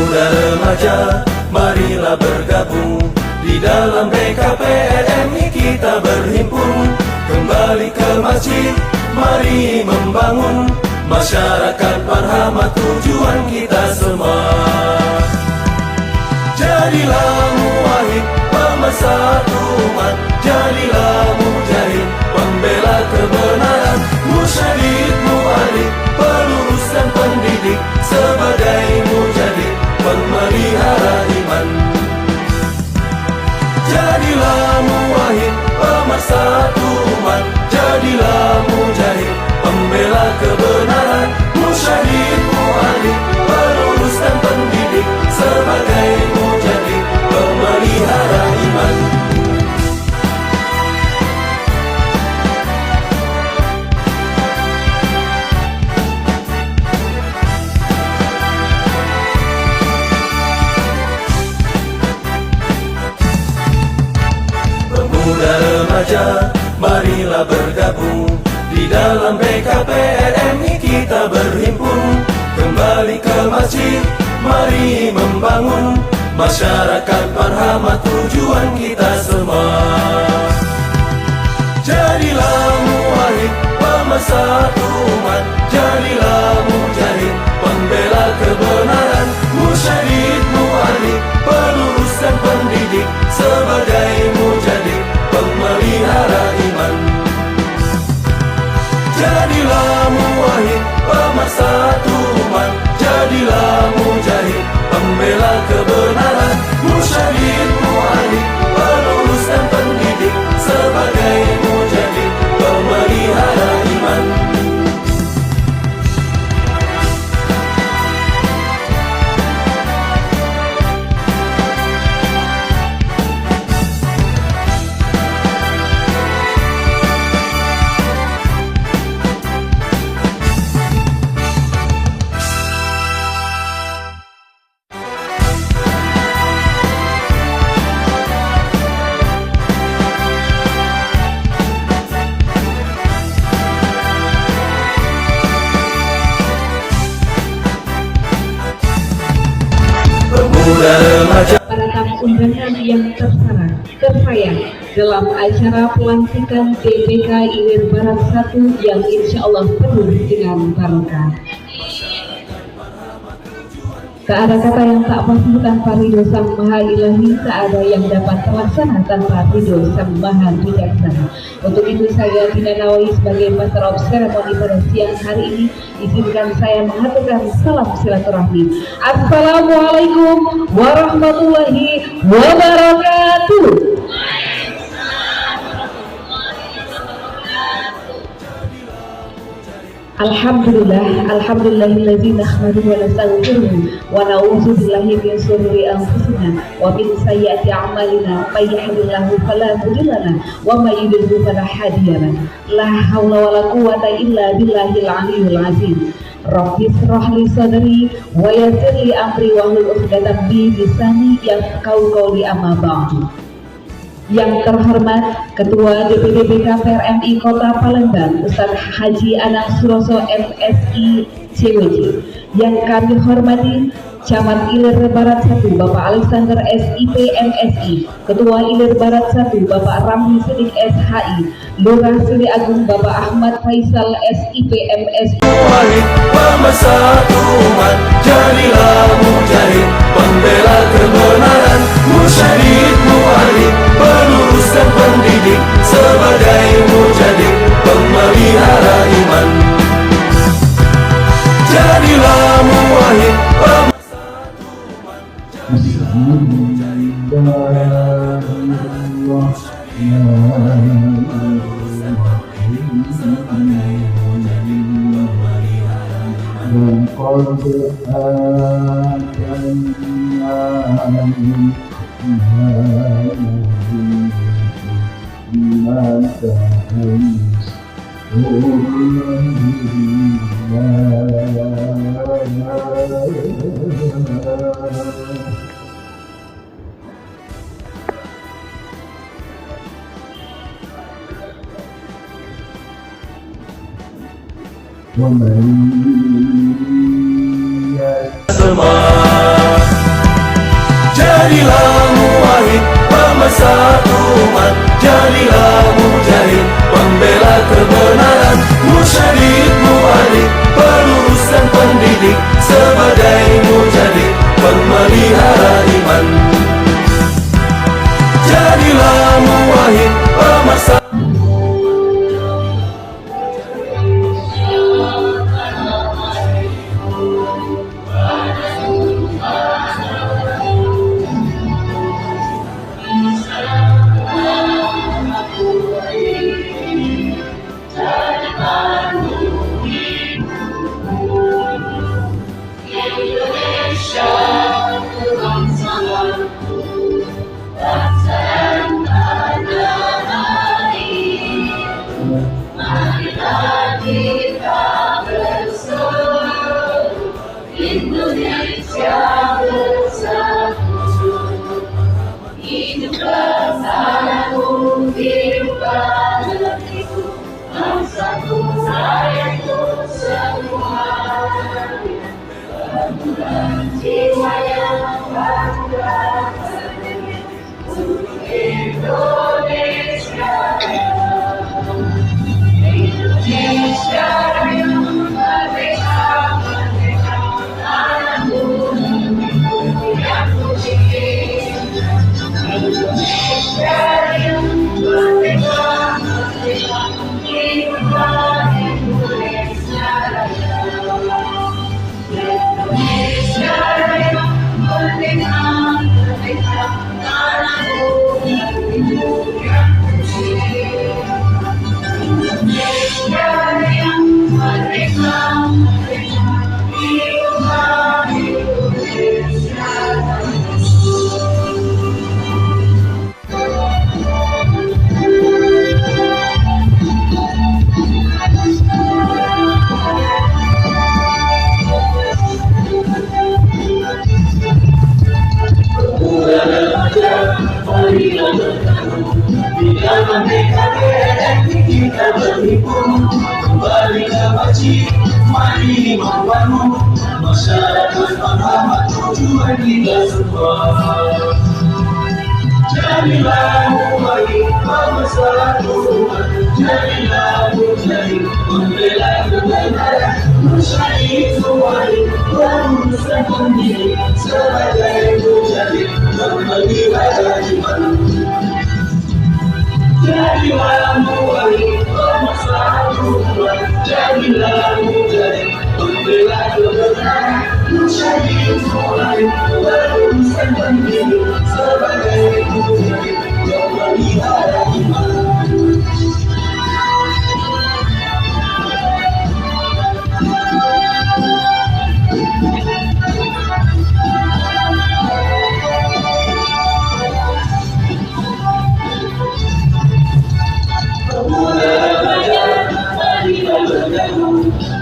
Pemuda remaja, marilah bergabung di dalam PKPRMI kita berhimpun. Kembali ke masjid, mari membangun masyarakat marhamat, tujuan kita semua. Jadilah muwahhid, pemersatu umat. Jadilah mujahid, pembela kebenaran. Musyahid, mu'alif, pelurus dan pendidik. Sebagai mujahid, pemelihara iman. Jadilah muwahhid, pemersatu umat. Jadilah mujahid, pembela kebenaran. Musyahid, mu'alif, pelurus dan pendidik. Sebagai mujahid, pemelihara iman. Pemuda remaja, marilah bergabung di dalam PKPRMI kita berhimpun. Kembali ke masjid, mari membangun masyarakat marhamat, tujuan kita semua. Jadilah muwahhid, pemersatu umat. Jadilah mujahid, pembela kebenaran. Musyahid, mu'alif, pelurus dan pendidik. Sebagai mujahid, pemelihara iman. Jadilah muwahhid, pemersatu umat. Jadilah mujahid, pembela kebenaran. Musyahid, mu'alif, pelurus dan pendidik. Sebagai mujahid, pemelihara iman. Pemuda remaja, para tamu undangan yang tersayang dalam acara pelantikan DPK Ilir Barat 1 yang insya Allah penuh dengan barokah. Tak ada kata yang tak pasti tanpa ridho Sang Maha Ilahi, tak ada yang dapat terlaksana tanpa ridho Sang Maha Bijaksana. Untuk itu saya Tina Nawawi sebagai Master of Ceremony pada siang hari ini, izinkan saya mengaturkan salam silaturahmi. Assalamualaikum warahmatullahi wabarakatuh. Alhamdulillahillazi nahmaduhu wa nastaghfiruhu wa na'udzu billahi min shururi anfusina wa min sayyiati a'malina may yahdihillahu fala mudilla lahu wa may yudlil fala hadiya lahu. La haula wala quwwata illa billahil aliyyil azim. Rabbi shrah li sadri wa yassir li amri wahlul 'uqdatam min lisani yafqahu qawli amma ba'du. Yang terhormat Ketua DPD PKPRMI Kota Palembang Ustadz Haji Anang Suroso MSI CWJ. Yang kami hormati Camat Ilir Barat 1 Bapak Alexander SIP MSI, Ketua Ilir Barat 1 Bapak Ramli Sidik SHI, Lurah Sili Agung Bapak Ahmad Faisal SIP MSI. muwahhid, pemersatu umat. Jadilah mujahid, pembela kebenaran. Musyahid, mu'alif, pelurus dan pendidik. Sebagai mujahid, pemelihara iman. Jadilah muwahhid, pemersatu umat. Jadilah mujahid, pembela semua. wahid pelurus dan pendidik, sebagai mujahid pemelihara iman. Jadilah muwahhid pemersatu. Indonesia bersatu, hidup bersatu, hiduplah negeriku, bangsaku, rakyatku semua. Bangunlah jiwa yang bangga untuk Indonesia. Indonesia yang merdeka, merdeka, tanahku yang putih. Indonesia yang merdeka, merdeka, hiduplah Indonesia Raya. Indonesia yang merdeka, merdeka, tanahku yang putih. Indonesia yang merdeka, merdeka, hiduplah Indonesia Raya. Bila merdeka kita berhimpun kembali ke masjid, mari membangun masyarakat Muhammad, tujuan kita semua. Jadilah muwahhid pemersatu, jadilah mujahid membela kebenaran, musyahid muwahhid pelurus dan pendidik, sebagai mujahid pemelihara iman. Jadilah muwahhid pemersatu, jadilah mujahid membela kebenaran, musyahid muwahhid pelurus dan pendidik, sebagai mujahid pemelihara iman.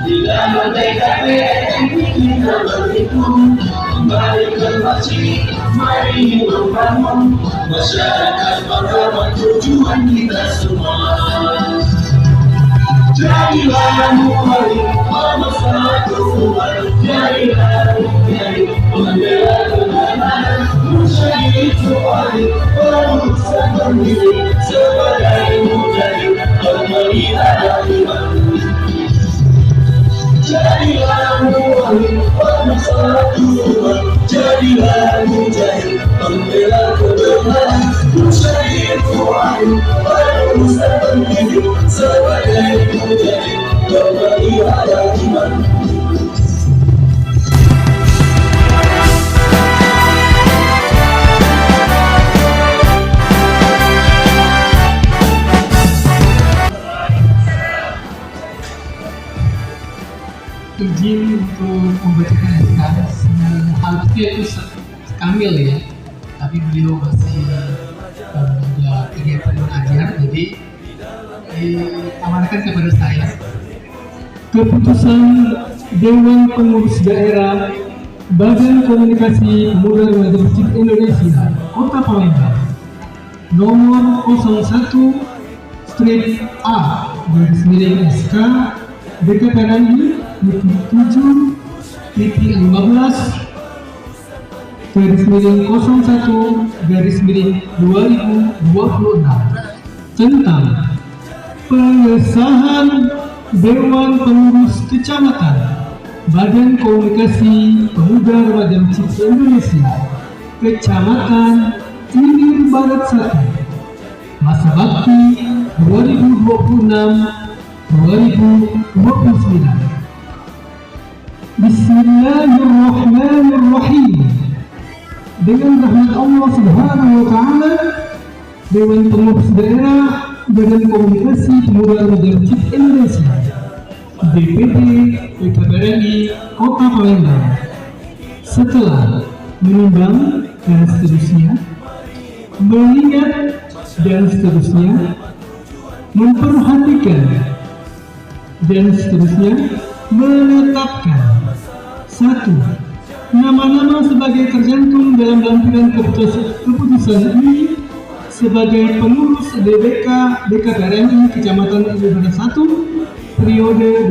Bila merdeka kita berhimpun kembali ke masjid, mari membangun masyarakat Muhammad, tujuan kita semua. Jadilah muwahhid pemersatu, jadilah mujahid membela kebenaran, musyahid muwahhid pelurus dan pendidik, sebagai mujahid pemelihara iman. Jadilah muwahhid pemersatu, jadilah mujahid membela kebenaran, musyahid muwahhid pelurus dan pendidik, sebagai mujahid pemelihara iman. Izin untuk membacakan naskah, harusnya itu Kamil ya, tapi beliau masih ada kegiatan mengajar, jadi amanahkan kepada saya. Keputusan Dewan Pengurus Daerah Badan Komunikasi Pemuda Remaja Masjid Indonesia Kota Palembang nomor 01/A /SK DKPRI 7/01/2026 tentang pengesahan Dewan Pengurus Kecamatan Badan Komunikasi Pemuda Remaja Masjid Indonesia Kecamatan Ilir Barat 1 masa bakti 2026-2029. Bismillahirrahmanirrahim. Dengan rahmat Allah Subhanahu wa Ta'ala, Dewan Pengurus Daerah Badan Komunikasi Pemuda Remaja Masjid Indonesia DPD PKPRI Kota Palembang setelah menimbang dan seterusnya, melihat dan seterusnya, memperhatikan dan seterusnya, menetapkan 1. Nama-nama sebagai tercantum dalam lampiran keputusan ini sebagai pengurus DBK BKPRI Kecamatan Ilir Barat 1 periode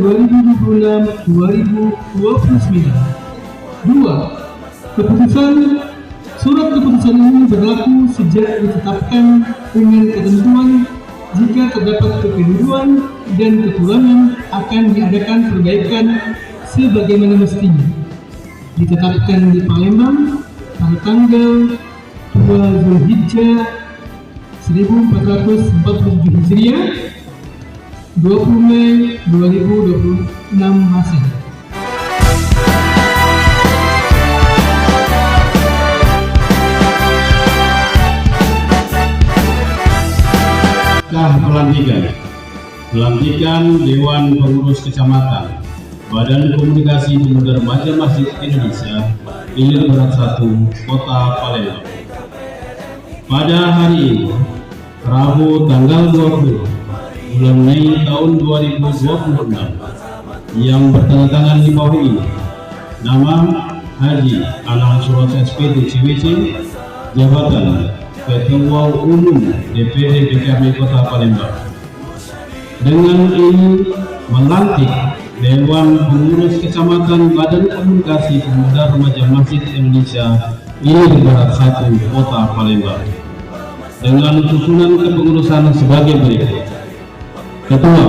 2026-2029. 2. Surat keputusan ini berlaku sejak ditetapkan dengan ketentuan jika terdapat kekeliruan dan kekurangan akan diadakan perbaikan sebagaimana mestinya. Ditetapkan di Palembang pada tanggal 2 Zulhijjah 1447 Hijriah 20 Mei 2026 Masehi. Pelantikan Dewan Pengurus Kecamatan Badan Komunikasi Pemuda Remaja Masjid Indonesia Ilir Barat 1 Kota Palembang. Pada hari ini, Rabu tanggal 20 bulan Mei tahun 2026, yang bertanda di bawah ini, nama Haji Anang Suros SPD CWC, jabatan Ketua Umum DPD PKB Kota Palembang. Dengan ini melantik Dewan Pengurus Kecamatan Badan Komunikasi Pemuda Remaja Masjid Indonesia Ilir Barat 1 Kota Palembang dengan susunan kepengurusan sebagai berikut. Ketua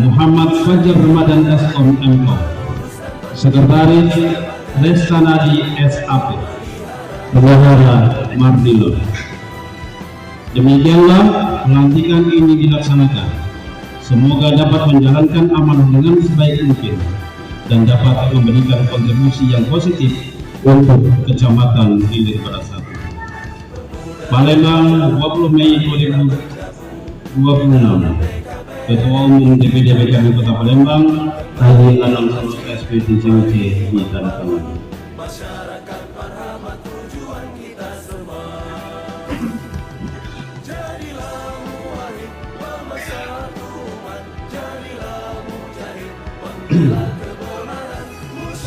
Muhammad Fajar Ramadan SOM MKOM, Sekretaris Resanadi SAP, Bendahara Mardilo. Demikianlah pelantikan ini dilaksanakan. Semoga dapat menjalankan amanah dengan sebaik mungkin dan dapat memberikan kontribusi yang positif untuk Kecamatan Ilir Barat 1. Palembang, 20 Mei 2026. Ketua Umum DPD PKB Kota Palembang, Haji Anang Suros SPD CWC ditandatangani.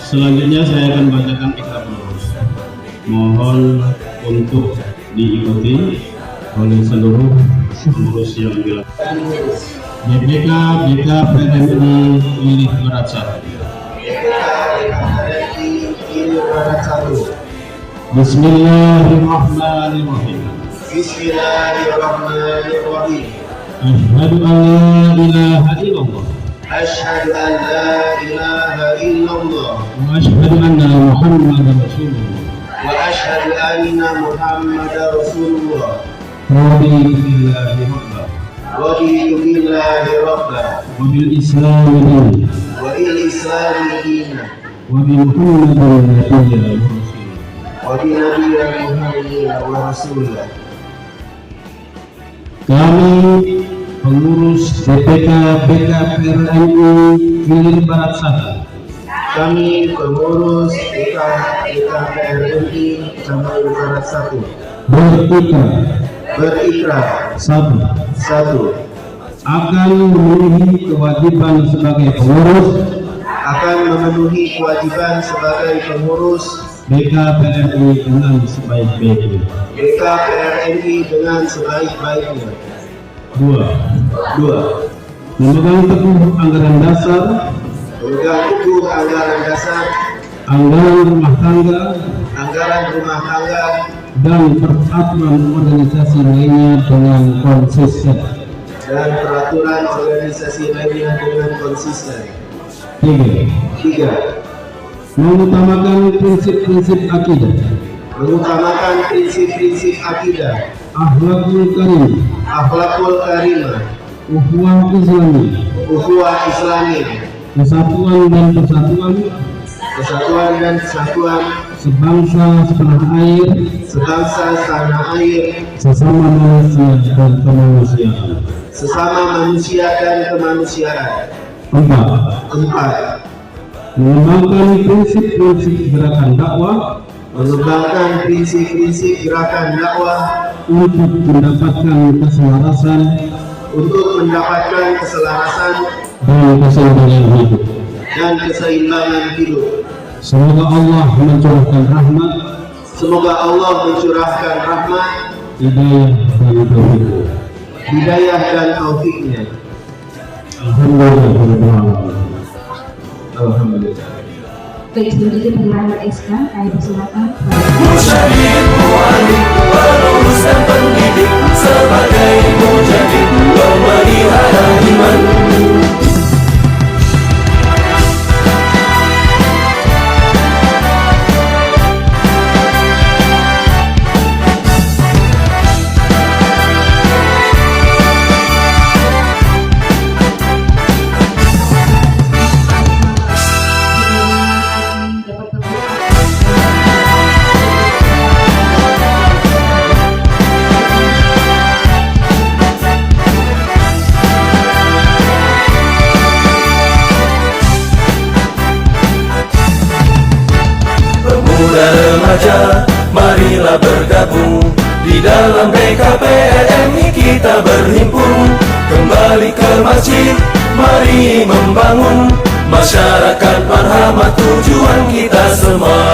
Selanjutnya saya akan bacakan ikrar pengurus. Mohon untuk diikuti oleh seluruh pengurus yang dilakukan. DPK BKPRI Ilir Barat 1. Bismillahirrahmanirrahim. Bismillahirrahmanirrahim. Asyhadu an la ilaha illallah. Asyhadu an la ilaha illallah. Wa asyhadu anna Muhammadar Rasulullah. Wa asyhadu anna Muhammadar Rasulullah. Raditu billahi rabban. Raditu billahi rabban. Wa bil Islam dinan. Wa bil Islam dinan. Wa bi Muhammadin nabiyyan wa rasulan. Wa bi nabiyyin Muhammadin wa rasulah. Kami pengurus DPK BKPRI Ilir Barat 1. Kami pengurus BKPRI Kecamatan Ilir Barat 1 berikrar 1. Akan memenuhi kewajiban sebagai pengurus BKPRI dengan sebaik-baiknya. 2. Memegang teguh anggaran dasar, anggaran rumah tangga, dan peraturan organisasi lainnya dengan konsisten. dan peraturan organisasi lainnya dengan konsisten. 3. Mengutamakan prinsip-prinsip akidah, Mengutamakan prinsip-prinsip akidah, akhlakul karim, akhlakul karimah, ukhuwah Islami, ukhuwah Islami, kesatuan dan persatuan, kesatuan dan kesatuan, sebangsa setanah air, sebangsa tanah air, sesama manusia dan kemanusiaan. sesama manusia dan kemanusiaan. 4. 4. Mengembangkan prinsip-prinsip gerakan dakwah Mengembangkan prinsip-prinsip gerakan dakwah untuk mendapatkan keselarasan dan keseimbangan hidup. keseimbangan hidup. Semoga Allah mencurahkan rahmat, Semoga Allah mencurahkan rahmat, hidayah dan hidayah dan taufiknya. taufiknya. Alhamdulillah. Baik, selanjutnya penyerahan SK, kami persilakan. Musyadid, mu'allim, penerus dan pendidik, sebagai mujahid, pemelihara iman. Pemuda remaja, marilah bergabung di dalam BKPLMI kita berhimpun. Kembali ke masjid, mari membangun masyarakat marhamah, tujuan kita semua.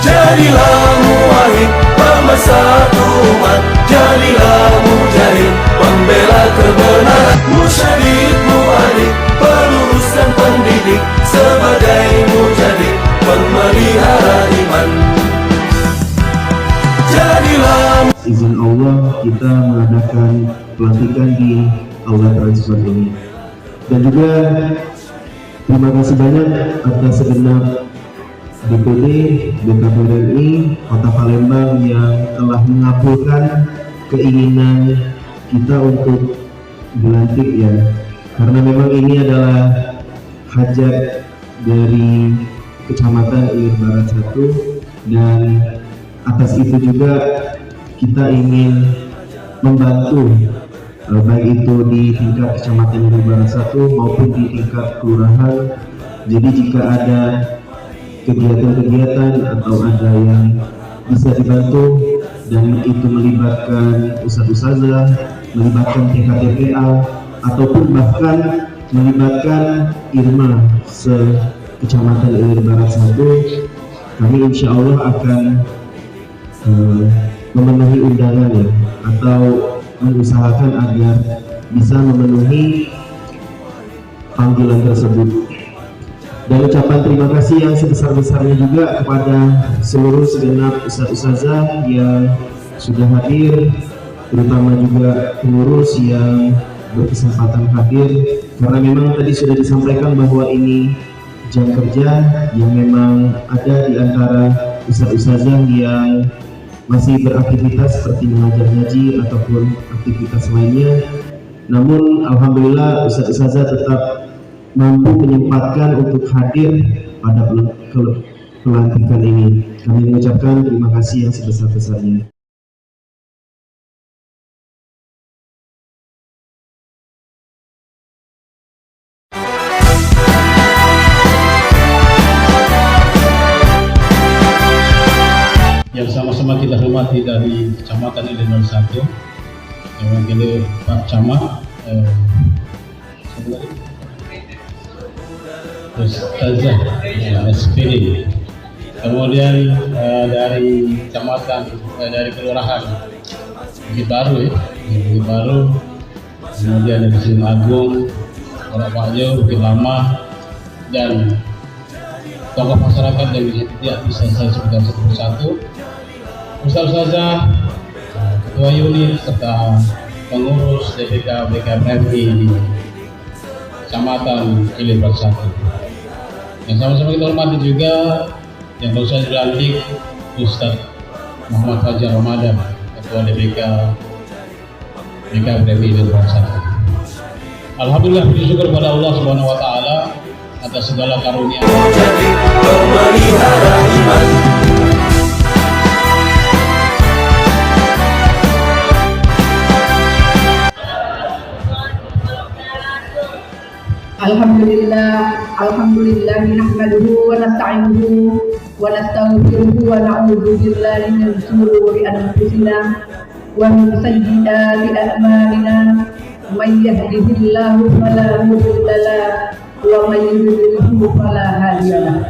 Jadilah muwahhid, pemersatu umat, jadilah mujahid, pembela kebenaran. Musyadid, mu'allim, pelurus dan pendidik, sebagai mujahid, pemelihara iman. Jadilah Izin Allah kita mengadakan pelantikan di Aula Transfer ini. Dan juga terima kasih banyak atas segenap DPD BKPLMI Kota Palembang yang telah mengabulkan keinginan kita untuk dilantik ya. Karena memang ini adalah hajat dari Kecamatan Ilir Barat 1, dan atas itu juga kita ingin membantu baik itu di tingkat Kecamatan Ilir Barat 1 maupun di tingkat kelurahan. Jadi jika ada kegiatan-kegiatan atau ada yang bisa dibantu dan itu melibatkan ustadz-ustazah, melibatkan TKTPA ataupun bahkan melibatkan IRMA se-Kecamatan Ilir Barat 1, kami insya Allah akan memenuhi undangan ya, atau mengusahakan agar bisa memenuhi panggilan tersebut. Dan ucapan terima kasih yang sebesar-besarnya juga kepada seluruh segenap ustadz-ustazah yang sudah hadir, terutama juga pengurus yang berkesempatan hadir, karena memang tadi sudah disampaikan bahwa ini jam kerja yang memang ada di antara ustadz-ustazah yang masih beraktivitas seperti mengajar ngaji ataupun aktivitas lainnya. Namun alhamdulillah ustadz-ustazah tetap mampu menyempatkan untuk hadir pada pelantikan ini. Kami mengucapkan terima kasih yang sebesar-besarnya. Yang sama-sama kita hormati dari Kecamatan Ilir Barat 1, yang mewakili Pak Camat, terus Ustazah SPD, kemudian dari kecamatan, dari kelurahan Bukit Baru ya, Bukit Baru, kemudian dari Sulung Agung, Orang Pakjo, Bukit Lama, dan tokoh masyarakat yang tidak bisa saya sebutkan satu persatu, ustazah, ketua unit serta pengurus DPK BKPMI di Kecamatan Ilir Bersatu. Yang sama-sama kita hormati juga yang baru saja dilantik Ustadz Muhammad Fajar Ramadan, Ketua DPK BKPMI Ilir Bersatu. Alhamdulillah, puji syukur kepada Allah Subhanahu wa taala atas segala karunia. Jadi pemelihara iman. Alhamdulillah nahmaduhu wa nasta'inuhu wa nastaghfiruhu wa na'udzu billahi min shururi anfusina wa min sayyiati a'malina. May yahdihillahu fala mudilla lahu wa may yudlilhu fala hadiya lahu.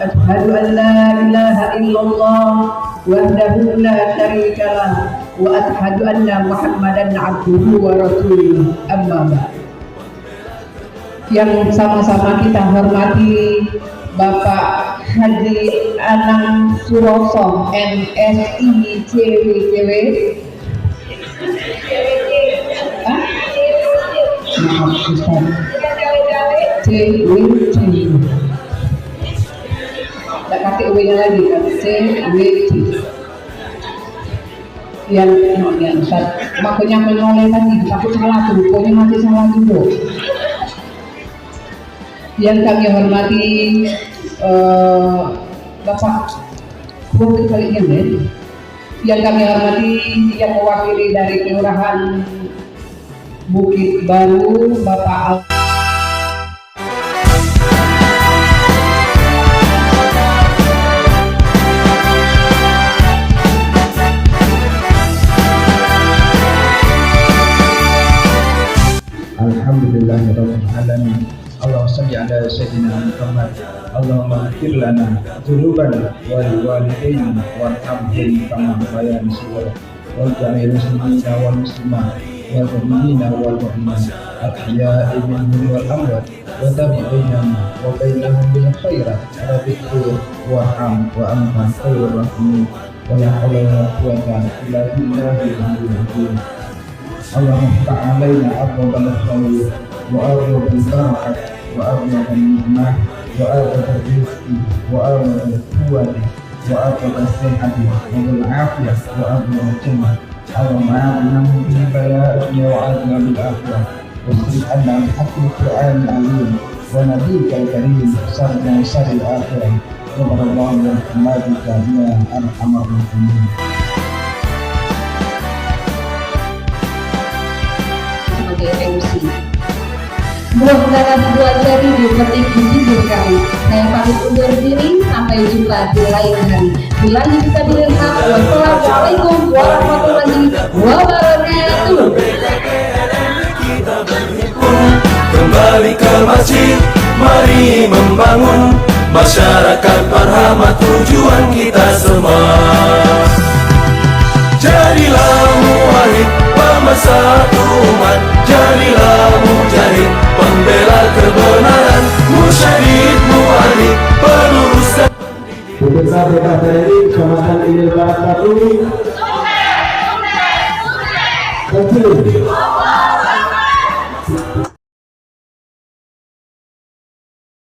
Asyhadu an la ilaha illallah wahdahu la syarika lahu wa asyhadu anna Muhammadan 'abduhu wa rasuluhu. Amma ba'd. Yang sama-sama kita hormati Bapak Haji Anang Suroso MSI CWCW, CWC, tak pakai W nya lagi kan, CWC. Yang makanya menoleh tadi, takut salah tuh, pokoknya masih salah juga. Yang kami hormati Bapak Wakil Kali Nyemen, yang kami hormati yang mewakili dari Kelurahan Bukit Baru Bapak Alhamdulillahirabbil alamin. Allahumma shalli ala sayyidina Muhammad. Allahumma ighfir lana dzunubana wa liwalidayna warhamhum kama rabbayana shaghira. Wa ja'alna muslimina wal muslimat wal mu'minina wal mu'minat ahya'i minhum wal amwat wa tabi' bainana wa bainahum bil khairat rabbir warham wa anta khairur rahimin. Wa la hawla wa la quwwata illa billahil aliyyil azim. Allahumma iftah 'alaina abwaabal khair wa abwaabal barakah wa abwaabal ni'mah wa abwaabal rizqi wa abwaabal quwwati wa abwaabal sihhati wa bil 'afiyah wa abwaabal jannah. Allahumma a'inna min bala'ina wa 'adna bil afiyah wa sirif 'anna bi haqqil Qur'anil 'azim wa nabiyyikal karim sarna saril akhirah wa barakatuhu wa rahmatika ya arhamar rahimin. MC. Mudah-mudahan buat jari dipetik di bibir kami. Saya pamit undur diri, sampai jumpa di lain hari. Billahi fisabilillah. Wassalamualaikum warahmatullahi wabarakatuh. Kembali ke masjid, mari membangun masyarakat marhamah, tujuan kita semua. Jadilah muwahhid pemersatu umat, jadilah mujahid pembela kebenaran, musyahid mu'alif pelurus dan BPK BKPMI Kecamatan Ilir Bersatu. Kecil.